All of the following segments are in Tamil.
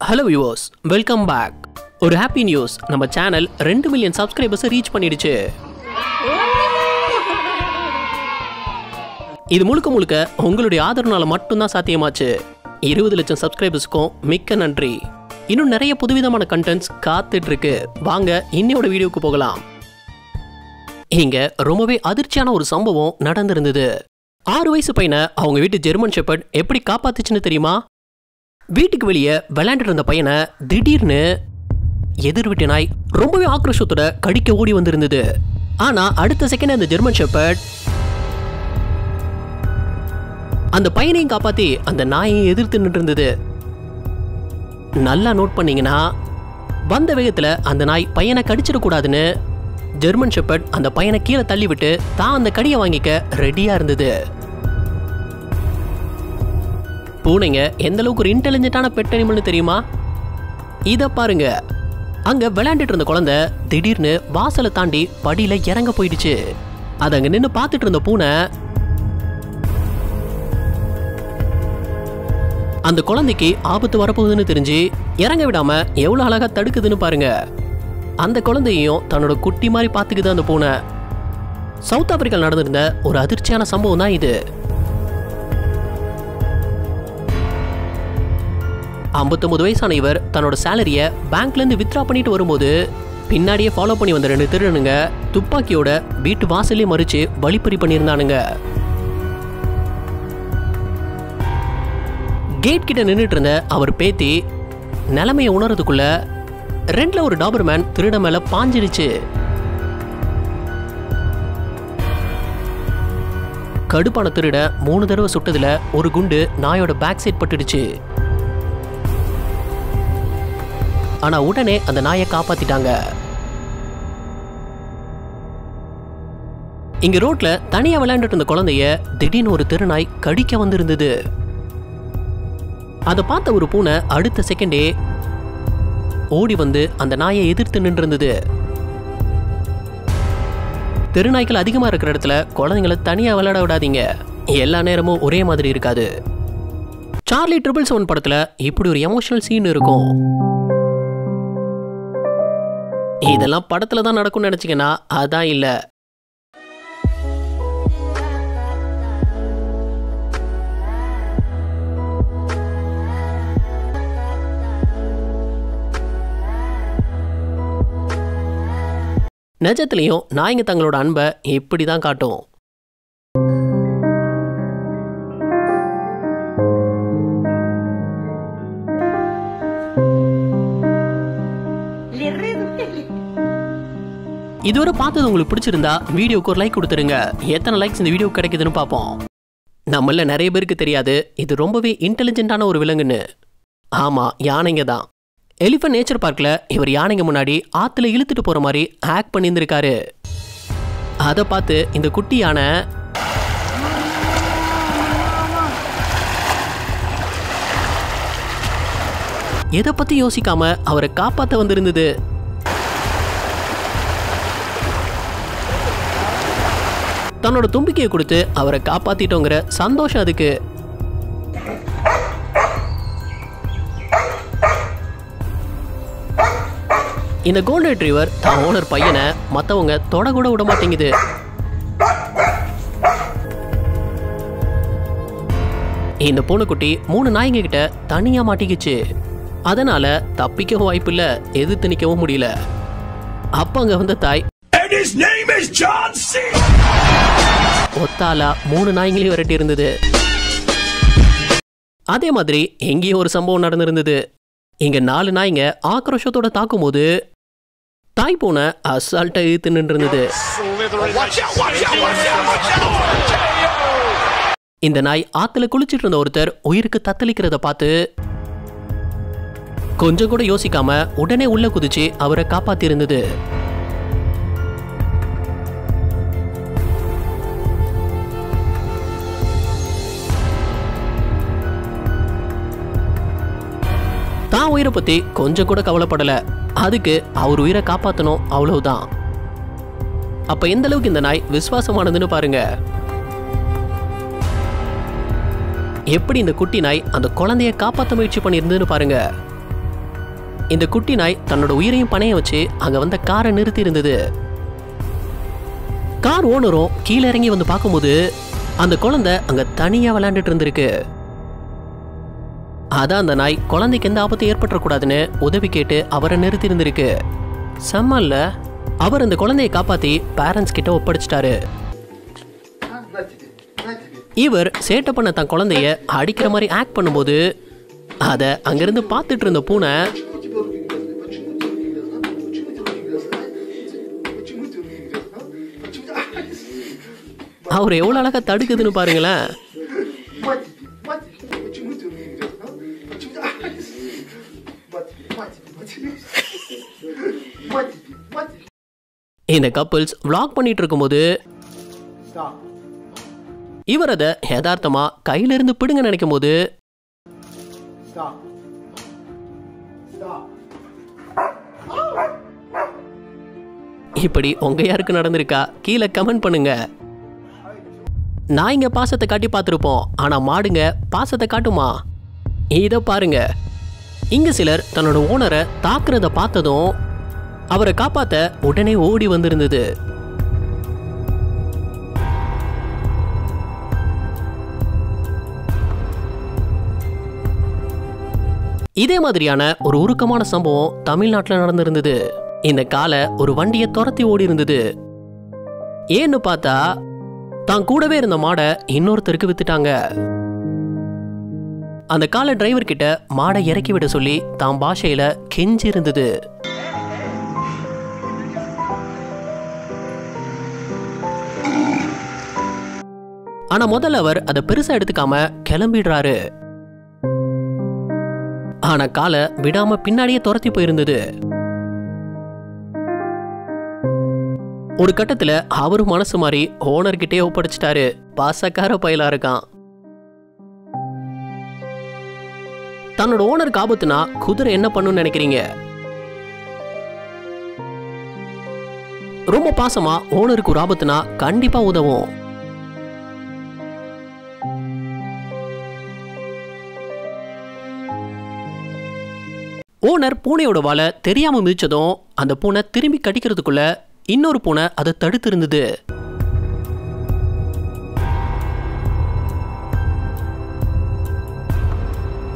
Hello viewers, welcome back. ஒரு happy news, நம்ம சேனல் 2 மில்லியன் சப்ஸ்கிரைபர்ஸ் ரீச் பண்ணிடுச்சு. இது முழுக்க உங்களுடைய ஆதரவுனால மட்டும்தான் சாத்தியமாச்சு. 20 லட்சம் சப்ஸ்கிரைபர்ஸ்க்கும் மிக்க நன்றி. இன்னும் நிறைய புதுவிதமான கண்டென்ட்ஸ் காத்துட்டு இருக்கு. வாங்க இன்னையோட வீடியோக்கு போகலாம். இங்க ரொம்பவே அதிர்ச்சியான ஒரு சம்பவம் நடந்திருந்தது. 6 வயசு பையனை அவங்க வீட்டு ஜெர்மன் ஷெப்பர்ட் எப்படி காப்பாத்துச்சுன்னு தெரியுமா? வீட்டுக்கு வெளியே விளையாண்டுட்டு இருந்த பையனை திடீர்னு எதிர் வீட்டு நாய் ரொம்பவே ஆக்ரோஷத்தோட கடிக்க ஓடி வந்திருந்தது. ஆனா அடுத்த செகண்ட் அந்த ஜெர்மன் ஷெப்பர்ட் அந்த பையனையும் காப்பாத்தி அந்த நாயையும் எதிர்த்து நின்று இருந்தது. நல்லா நோட் பண்ணீங்கன்னா வந்த வேகத்துல அந்த நாய் பையனை கடிச்சிடக்கூடாதுன்னு ஜெர்மன் ஷெப்பர்ட் அந்த பையனை கீழே தள்ளி விட்டு தான் அந்த கடியை வாங்கிக்க ரெடியா இருந்தது. பூனைங்க எந்த அளவுக்கு ஒரு இன்டெலிஜென்ட்டான பெட் அனிமல்னு தெரியுமா? இதை பாருங்க, அங்க விளையாண்டுட்டு இருந்த குழந்தை திடீர்னு வாசலை தாண்டி படியில இறங்க போயிடுச்சு. அது அங்க நின்று பார்த்துட்டு இருந்த பூனை அந்த குழந்தைக்கு ஆபத்து வரப்போகுதுன்னு தெரிஞ்சு இறங்க விடாம எவ்வளவு அழகா தடுக்குதுன்னு பாருங்க. அந்த குழந்தையும் தன்னோட குட்டி மாதிரி பார்த்துக்குது அந்த பூனை. சவுத் ஆப்பிரிக்காவில் நடந்திருந்த ஒரு அதிர்ச்சியான சம்பவம் தான் இது. 59 வயசான இவர் தன்னோட சேலரியை பேங்க்ல இருந்து வித்ரா பண்ணிட்டு வரும்போது பின்னாடியே ஃபாலோ பண்ணி வந்த 2 திருடனுங்க துப்பாக்கியோட வீட்டு வாசலே மறிச்சு வழிப்பறி பண்ணியிருந்தானுங்க. கேட் கிட்ட நின்றுட்டு இருந்த அவர் பேத்தி நிலைமையை உணர்றதுக்குள்ள 2ல ஒரு டாபர்மேன் திருட மேல பாஞ்சிருச்சு. கடுப்பான திருட 3 தடவை சுட்டதுல ஒரு குண்டு நாயோட பேக் சைட் பட்டுடுச்சு. ஆனா உடனே அந்த நாயை காப்பாத்திட்டாங்க. இங்க ரோட்ல தனியா விளையாண்டுட்டு இருந்த குழந்தைய திடீர்னு ஒரு திருநாய் கடிக்க வந்திருந்தது. அதை பார்த்த ஒரு பூனை அடுத்த செகண்டே ஓடி வந்து அந்த நாயை எதிர்த்து நின்று இருந்தது. தெருநாய்கள் அதிகமா இருக்கிற இடத்துல குழந்தைங்களை தனியா விளையாட விடாதீங்க. எல்லா நேரமும் ஒரே மாதிரி இருக்காது. சார்லி 777 படத்துல இப்படி ஒரு எமோஷனல் சீன் இருக்கும். இதெல்லாம் படத்துல தான் நடக்கும்னு நினைச்சீங்கன்னா அதான் இல்ல. நிஜத்திலையும் நாய்ங்க தங்களோட அன்பை இப்படிதான் காட்டும். இதுவரை பார்த்தது உங்களுக்கு பிடிச்சிருந்தா வீடியோக்கு ஒரு லைக் கொடுத்துருங்க. எத்தனை லைக்ஸ் இந்த வீடியோ கிடைக்குதுன்னு பார்ப்போம். நம்மள நிறைய பேருக்கு தெரியாது இது ரொம்பவே இன்டெலிஜென்ட்டான ஒரு விலங்குன்னு. ஆமா, யானைங்க தான். எலிஃபன்ட் நேச்சர் பார்க்ல இவர் யானைங்க முன்னாடி ஆத்துல இழுத்துட்டு போற மாதிரி ஆக்ட் பண்ணியிருந்திருக்காரு. அதை பார்த்து இந்த குட்டி யானை எதை பத்தி யோசிக்காம அவரை காப்பாத்த வந்திருந்தது. தன்னோட தும்பிக்கையை கொடுத்து அவரை காப்பாத்திட்டோங்கிற சந்தோஷம் அதுக்கு. இந்த கோல்டன் ரிட்ரீவர் தான் ஓனர் பையனை மத்தவங்க தொட கூட விட மாட்டேங்குது. இந்த பூனைக்குட்டி 3 நாய்ங்க கிட்ட தனியா மாட்டிக்கிச்சு. அதனால தப்பிக்கவும் வாய்ப்பு இல்ல, எதிர்த்து நிக்கவும் முடியல. அப்ப அங்க வந்த தாய் ஒத்தாலா 3 நாய்களையும் விரட்டி இருந்தது. அதே மாதிரி எங்கேயும் ஒரு சம்பவம் நடந்திருந்தது. இங்க 4 நாய்ங்க ஆக்ரோஷத்தோட தாக்கும் போது தாய் பூனை அசால்ட்டா இழுத்து நின்று இருந்தது. இந்த நாய் ஆத்துல குளிச்சிட்டு இருந்த ஒருத்தர் உயிருக்கு தத்தளிக்கிறத பார்த்து கொஞ்சம் கூட யோசிக்காம உடனே உள்ள குதிச்சு அவரை காப்பாத்தி இருந்தது. தான் உயிரை பத்தி கொஞ்சம் கூட கவலைப்படல. அதுக்கு அவர் உயிரை காப்பாத்தணும், அவ்வளவுதான். அப்ப எந்த அளவுக்கு இந்த நாய் விசுவாசமானதுன்னு பாருங்க. எப்படி இந்த குட்டி நாய் அந்த குழந்தைய காப்பாற்ற முயற்சி பண்ணியிருந்ததுன்னு பாருங்க. இந்த குட்டி நாய் தன்னோட உயிரையும் பணைய வச்சு அங்க வந்த காரை நிறுத்தி இருந்தது. கார் ஓனரும் கீழே இறங்கி வந்து பார்க்கும்போது அந்த குழந்தை அங்க தனியா விளையாண்டுட்டு இருந்திருக்கு. அதான் அந்த நாய் குழந்தைக்கு எந்த ஆபத்தும் ஏற்பட்டுறக்கூடாதுன்னு உதவி கேட்டு அவரை நிறுத்தி இருந்திருக்கு. செம்மல்ல, அவர் அந்த குழந்தையை காப்பாத்தி பேரண்ட்ஸ் கிட்ட ஒப்படைச்சிட்டாரு. இவர் சேட்டை பண்ண தன் குழந்தைய அடிக்கிற மாதிரி ஆக்ட் பண்ணும்போது அதை அங்கிருந்து பார்த்துட்டு இருந்த பூனை அவர் எவ்வளவு அழகா தடுக்குதுன்னு பாருங்களேன். இந்த கப்பிள்ஸ் vlog பண்ணிட்டு இருக்கும்போது இவர் அதை யதார்த்தமா கையில இருந்து பிடுங்க நினைக்கும் போது இப்படி உங்க யாருக்கு நடந்திருக்கா கீழே கமெண்ட் பண்ணுங்க. நான் இங்க பாசத்தை காட்டி பார்த்துருப்போம், ஆனா மாடுங்க பாசத்தை காட்டுமா? இதை பாருங்க. இங்க சிலர் தன்னோட ஓனரை தாக்குறத பார்த்ததும் அவரை காப்பாத்த உடனே ஓடி வந்திருந்தது. இதே மாதிரியான ஒரு உருக்கமான சம்பவம் தமிழ்நாட்டில் நடந்திருந்தது. இந்த காலை ஒரு வண்டியை துரத்தி ஓடி இருந்தது. ஏன்னு பார்த்தா தான் கூடவே இருந்த மாடை இன்னொருத்தருக்கு வித்துட்டாங்க. அந்த காலை டிரைவர் கிட்ட மாடை இறக்கி விட சொல்லி தான் பாஷையில கெஞ்சி இருந்தது. ஆனா முதல்ல அவர் அதை பெருசா எடுத்துக்காம கிளம்பிடுறாரு. ஆனா காலை விடாம பின்னாடியே துரத்தி போயிருந்தது. ஒரு கட்டத்துல அவரு மனசு மாதிரி ஓனர்கிட்டே ஒப்படைச்சிட்டாரு. பாசக்கார பயிலா இருக்கான். தன்னோட ஓனருக்கு ஆபத்துனா குதிரை என்ன பண்ணுன்னு நினைக்கிறீங்க? ரொம்ப பாசமா ஓனருக்கு ஒரு ஆபத்துனா கண்டிப்பா உதவும். ஓனர் பூனையோட வாலை தெரியாம மிதிச்சதும் அந்த பூனை திரும்பி கடிக்கிறதுக்குள்ள இன்னொரு பூனை அதை தடுத்து இருந்தது.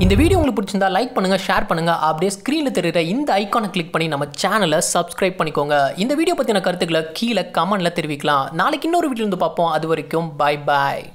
இந்த வீடியோ உங்களுக்கு பிடிச்சிருந்தா லைக் பண்ணுங்க, ஷேர் பண்ணுங்க. அப்படியே ஸ்க்ரீன்ல தெரியுற இந்த ஐகானை கிளிக் பண்ணி நம்ம சேனலை சப்ஸ்கிரைப் பண்ணிக்கோங்க. இந்த வீடியோ பத்தின கருத்துக்களை கீழே கமெண்ட்ல தெரிவிக்கலாம். நாளைக்கு இன்னொரு வீடியோ இருந்து பார்ப்போம். அது வரைக்கும் பை பாய்.